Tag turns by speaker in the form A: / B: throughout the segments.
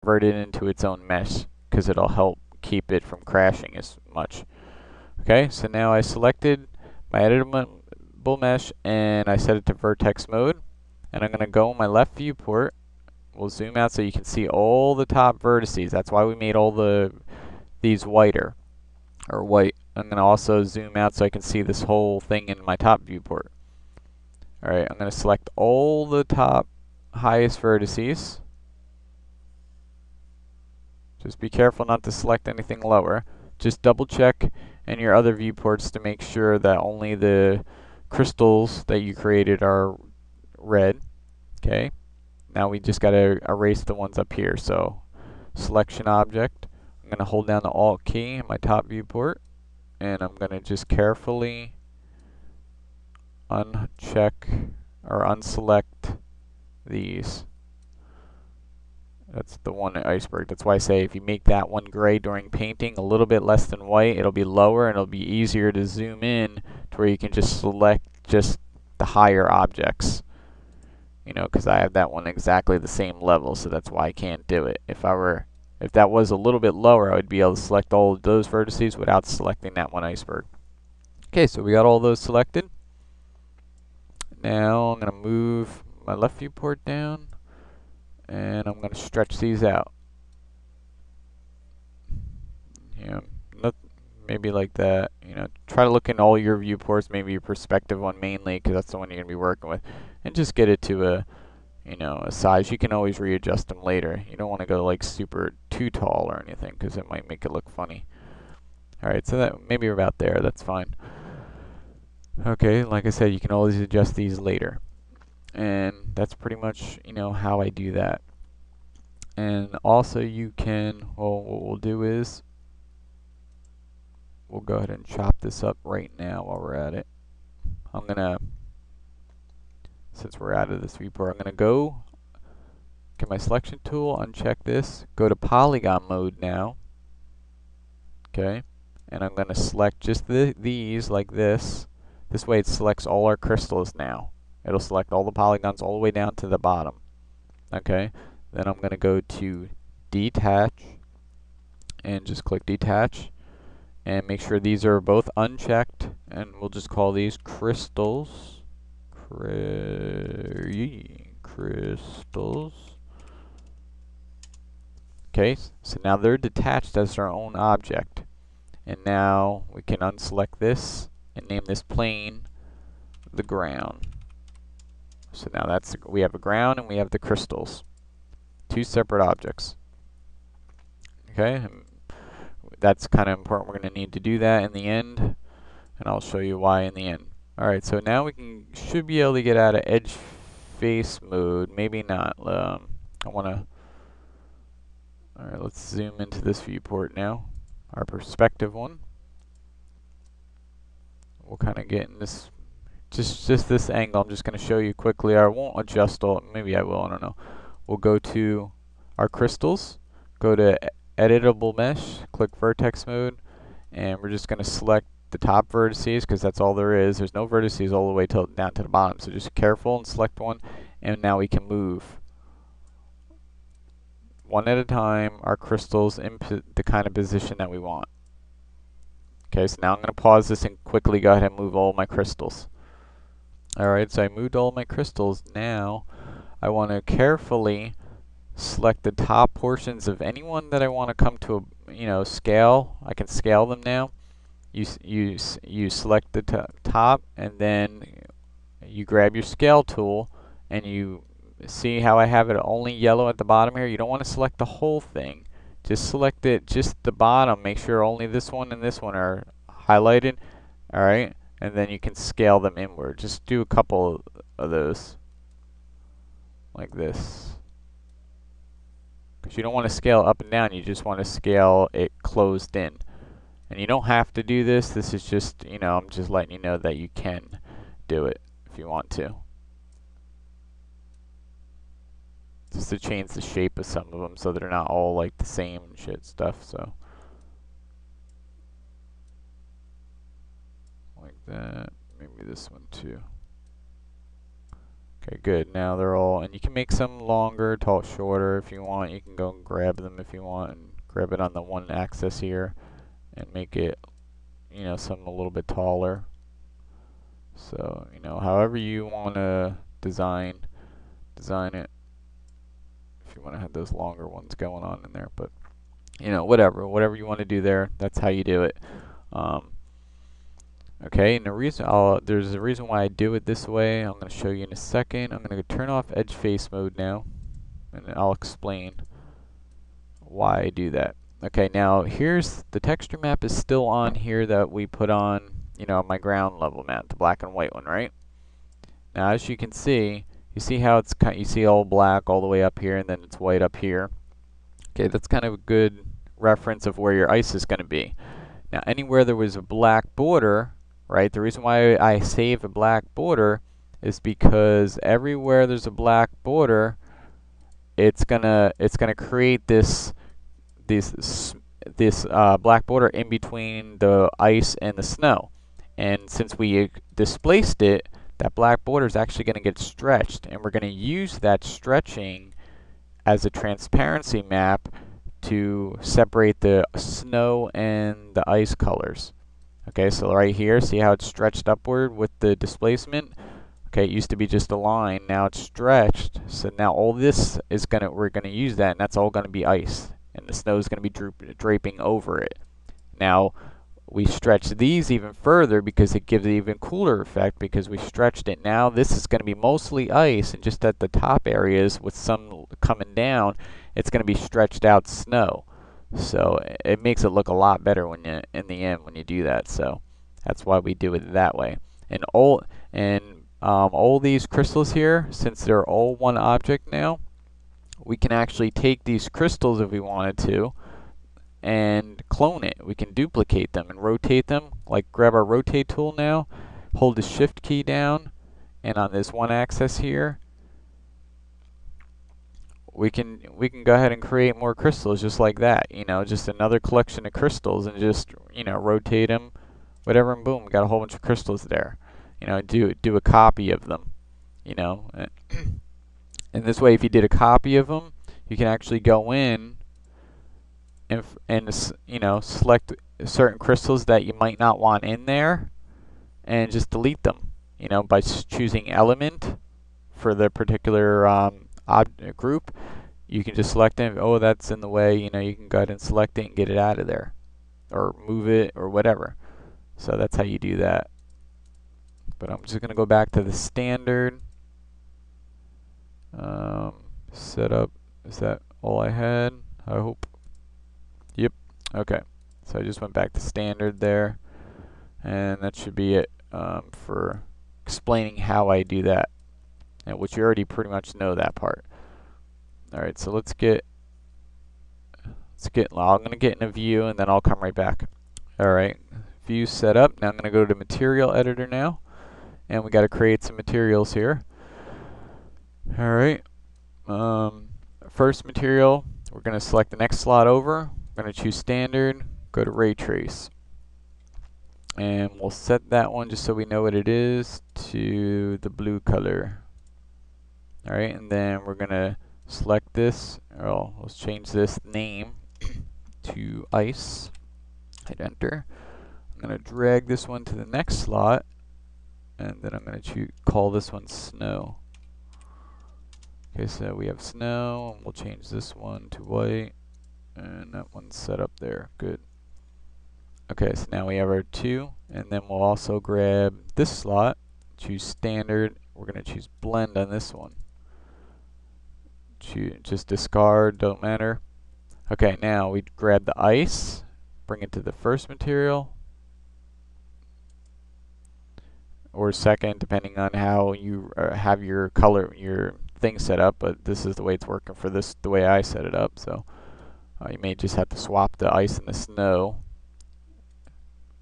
A: convert it into its own mesh, because it'll help keep it from crashing as much. Okay, so now I selected my editable mesh and I set it to vertex mode, and I'm going to go in my left viewport. We'll zoom out so you can see all the top vertices. That's why we made all these whiter, or white. I'm going to also zoom out so I can see this whole thing in my top viewport. Alright, I'm going to select all the top highest vertices. Just be careful not to select anything lower. Just double check in your other viewports to make sure that only the crystals that you created are red. Okay, now we just got to erase the ones up here. So selection object, I'm going to hold down the Alt key in my top viewport, and I'm going to just carefully uncheck or unselect these. That's the one iceberg. That's why I say if you make that one gray during painting, a little bit less than white, it'll be lower and it'll be easier to zoom in to where you can just select just the higher objects. You know, because I have that one exactly the same level, so that's why I can't do it. If that was a little bit lower, I would be able to select all of those vertices without selecting that one iceberg. Okay, so we got all those selected. Now I'm going to move my left viewport down, and I'm going to stretch these out. You know, maybe like that. You know, try to look in all your viewports, maybe your perspective one mainly, because that's the one you're going to be working with, and just get it to a, you know, a size. You can always readjust them later. You don't want to go like super too tall or anything, because it might make it look funny. Alright, so that maybe about there, that's fine. Okay, like I said, you can always adjust these later. And that's pretty much, you know, how I do that. And also you can, well, what we'll do is, we'll go ahead and chop this up right now while we're at it. I'm gonna, since we're out of this viewport, I'm gonna go get my selection tool, uncheck this, go to polygon mode now. Okay, and I'm gonna select just these like this. This way it selects all our crystals now. It'll select all the polygons all the way down to the bottom. Okay, then I'm gonna go to detach and just click detach, and make sure these are both unchecked, and we'll just call these crystals. Crystals. Okay, so now they're detached as their own object. And now we can unselect this and name this plane the ground. So now that's, we have a ground and we have the crystals. Two separate objects. Okay, and that's kind of important. We're going to need to do that in the end, and I'll show you why in the end. Alright, so now we should be able to get out of edge face mode. Maybe not. I want to... Alright, let's zoom into this viewport now. Our perspective one. We'll kind of get in this, just this angle. I'm just going to show you quickly. I won't adjust all, maybe I will, I don't know. We'll go to our crystals, go to editable mesh, click vertex mode, and we're just going to select the top vertices because that's all there is. There's no vertices all the way down to the bottom, so just careful and select one, and now we can move one at a time our crystals in the kind of position that we want. Okay, so now I'm going to pause this and quickly go ahead and move all my crystals. Alright, so I moved all my crystals. Now I want to carefully select the top portions of anyone that I want to come to a, you know, scale. I can scale them now. You select the top, and then you grab your scale tool, and you see how I have it only yellow at the bottom here. You don't want to select the whole thing. Just select it, just the bottom. Make sure only this one and this one are highlighted. Alright, and then you can scale them inward. Just do a couple of those. Like this. Because you don't want to scale up and down, you just want to scale it closed in. And you don't have to do this. This is just, you know, I'm just letting you know that you can do it if you want to. Just to change the shape of some of them so they're not all like the same and shit stuff, so. Like that. Maybe this one too. Okay, good. Now they're all, and you can make some longer, tall, shorter if you want. You can go and grab them if you want, and grab it on the one axis here, and make it, you know, some a little bit taller. So, you know, however you want to design it. If you want to have those longer ones going on in there, but you know, whatever you want to do there, that's how you do it. Okay, and there's a reason why I do it this way. I'm going to show you in a second. I'm going to turn off edge face mode now, and I'll explain why I do that. Okay, now here's the texture map is still on here that we put on, you know, my ground level map, the black and white one, right? Now, as you can see, you see how it's you see all black all the way up here, and then it's white up here. Okay, that's kind of a good reference of where your ice is going to be. Now, anywhere there was a black border, right? The reason why I save a black border is because everywhere there's a black border, it's gonna create this black border in between the ice and the snow. And since we displaced it, that black border is actually going to get stretched, and we're going to use that stretching as a transparency map to separate the snow and the ice colors. Okay, so right here, see how it's stretched upward with the displacement? Okay, it used to be just a line, now it's stretched. So now all this is we're gonna use that, and that's all gonna be ice, and the snow is gonna be draping over it. Now we stretch these even further because it gives an even cooler effect because we stretched it. Now this is going to be mostly ice, and just at the top areas with some coming down, it's going to be stretched out snow. So it makes it look a lot better when you, in the end, when you do that. So that's why we do it that way. And all these crystals here, since they're all one object now, we can actually take these crystals if we wanted to and clone it. We can duplicate them and rotate them. Like grab our rotate tool now, hold the shift key down, and on this one axis here, we can go ahead and create more crystals just like that. You know, just another collection of crystals, and just, you know, rotate them, whatever, and boom, we got a whole bunch of crystals there. You know, do a copy of them. You know, and this way, if you did a copy of them, you can actually go in and you know, select certain crystals that you might not want in there and just delete them, you know, by choosing element for the particular group. You can just select them. Oh, that's in the way, you know, you can go ahead and select it and get it out of there, or move it, or whatever. So that's how you do that. But I'm just going to go back to the standard setup. Is that all I had? I hope. Yep. Okay. So I just went back to standard there, and that should be it for explaining how I do that, and which you already pretty much know that part. All right. So let's get. I'm going to get in a view, and then I'll come right back. All right. View set up. Now I'm going to go to material editor now, and we got to create some materials here. All right. First material, we're going to select the next slot over. I'm going to choose standard, go to ray trace, and we'll set that one, just so we know what it is, to the blue color. All right, and then we're going to select this. Oh, let's change this name to ice. Hit enter. I'm going to drag this one to the next slot, and then I'm going to call this one snow. Okay, so we have snow, and we'll change this one to white, and that one's set up there. Good. Okay, so now we have our 2, and then we'll also grab this slot, choose standard. We're going to choose blend on this one. Just discard, don't matter. Okay, now we grab the ice, bring it to the first material, or second, depending on how you have your thing set up, but this is the way it's working for this, the way I set it up. So you may just have to swap the ice and the snow.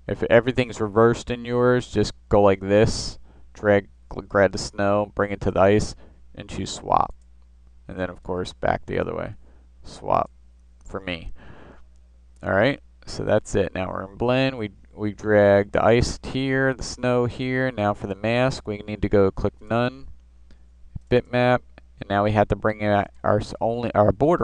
A: If everything's reversed in yours, just go like this, grab the snow, bring it to the ice, and choose swap. And then of course back the other way, swap for me. Alright, so that's it. Now we're in blend. We drag the ice here, the snow here. Now for the mask, we need to go click none, bitmap, and now we have to bring in our border